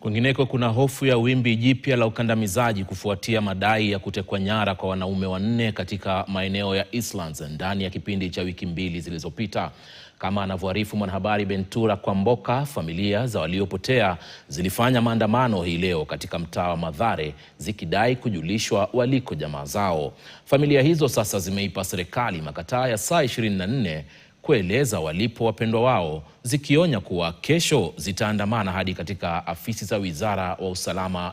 Kwingineko kuna hofu ya wimbi jipya la ukandamizaji kufuatia madai ya kutekwa nyara kwa wanaume 4 katika maeneo ya Eastlands ndani ya kipindi cha wiki 2 zilizopita. Kama anavyoarifu mwanahabari Bentura Kwamboka, familia za waliopotea zilifanya maandamano hii leo katika mtaa wa Mathare zikidai kujulishwa waliko jamaa zao. Familia hizo sasa zimeipa serikali makataa ya saa 24 kueleza walipo wapendwa wao, zikionya kuwa kesho zitaandamana hadi katika afisi za Wizara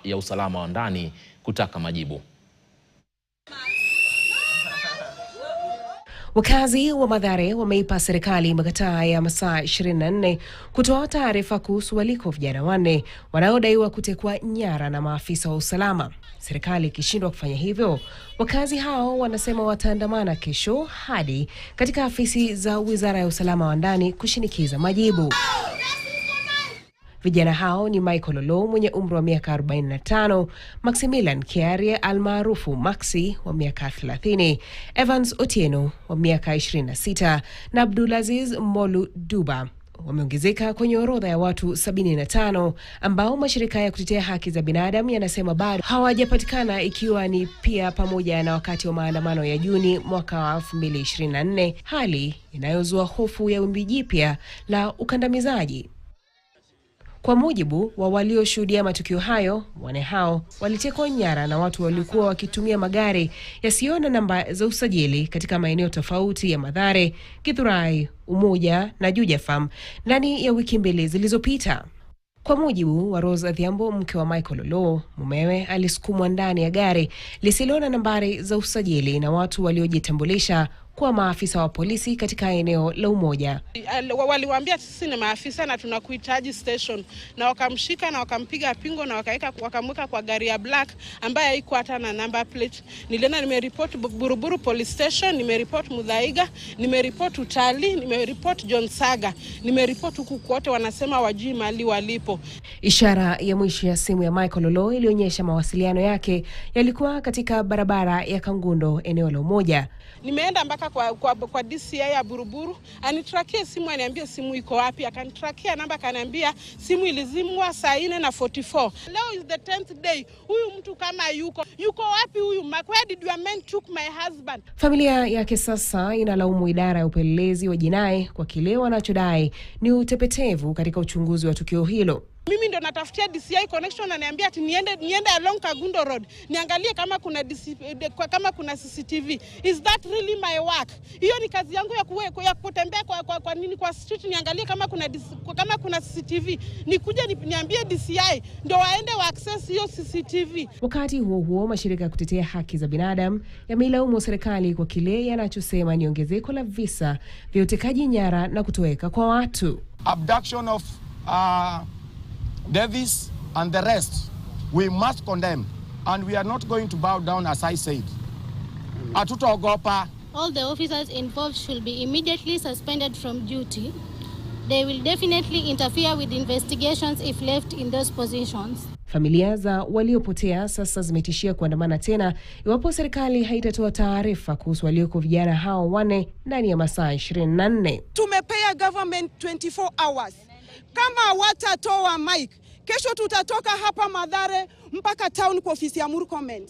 ya Usalama wa Ndani kutaka majibu. Wakazi wa Mathare wameipa serikali makataa ya masaa 24 kutoa taarifa kuhusu waliko vijana 4 wanaodaiwa kutekwa nyara na maafisa wa usalama. Serikali ikishindwa kufanya hivyo, wakazi hao wanasema wataandamana kesho hadi katika afisi za Wizara ya Usalama wa Ndani kushinikiza majibu. Vijana hao ni Michael Olo mwenye umri wa miaka 45, Maximilian Kiarie almaarufu Maxi wa miaka 30, Evans Otieno wa miaka 26 na Abdulaziz Molu Duba. Wameongezeka kwenye orodha ya watu 75 ambao mashirika ya kutetea haki za binadamu yanasema bado hawajapatikana, ikiwa ni pia pamoja na wakati wa maandamano ya Juni mwaka wa 2024, hali inayozua hofu ya wimbi jipya la ukandamizaji. Kwa mujibu wa walioshuhudia matukio hayo, wane hao walitekwa nyara na watu walikuwa wakitumia magari yasiyo na namba za usajili katika maeneo tofauti ya Mathare, Githurai, Umoja na Juja Farm ndani ya wiki 2 zilizopita. Kwa mujibu wa Rose Adhiambo, mke wa Michael Olo, mumewe alisukumwa ndani ya gari lisilo na nambari za usajili na watu waliojitambulisha kwa maafisa wa polisi katika eneo la Umoja. Waliwaambia sisi ni maafisa na tunakuhitaji station, na wakamshika na wakampiga pingo na wakamweka kwa gari ya black ambaye haikuwa hata na number plate. Nilienda nimeripoti Buruburu police station, nimeripoti Muthaiga, nimeripoti Utali, nimeripoti John Saga, nimeripoti huku kote, wanasema wajui mahali walipo. Ishara ya mwisho ya simu ya Michael Olo ilionyesha mawasiliano yake yalikuwa katika barabara ya Kangundo, eneo la Umoja. Nimeenda mpaka kwa DCI ya Buruburu, anitrakia simu, aniambia simu iko wapi, akanitrakia namba, akaniambia simu ilizimwa saa 4:44. Leo is the 10th day. Huyu mtu kama yuko wapi huyu? Where did your men took my husband? Familia yake sasa inalaumu idara ya upelelezi wa jinai kwa kile wanachodai ni utepetevu katika uchunguzi wa tukio hilo. Mimi ndo natafutia DCI connection, ananiambia ati niende along Kagundo Road niangalie kama kuna CCTV. Is that really my work? Hiyo ni kazi yangu ya kutembea kwa street niangalie kama kuna CCTV. Nikuje niambie DCI ndo waende wa access hiyo CCTV. Wakati huo mashirika ya kutetea haki za binadamu yameilaumu serikali kwa kile yanachosema ni ongezeko la visa vya utekaji nyara na kutoweka kwa watu. Abduction of Davis and the rest, we must condemn, and we are not going to bow down, as I said. Atutaogopa. All the officers involved should be immediately suspended from duty. They will definitely interfere with investigations if left in those positions. Familia za waliopotea sasa zimetishia kuandamana tena iwapo serikali haitatoa taarifa kuhusu walioko vijana hao 4 ndani ya masaa 24. Tumepea government 24 hours. Kama watatoa mic, kesho tutatoka hapa Mathare mpaka town kwa ofisi ya Murkomen.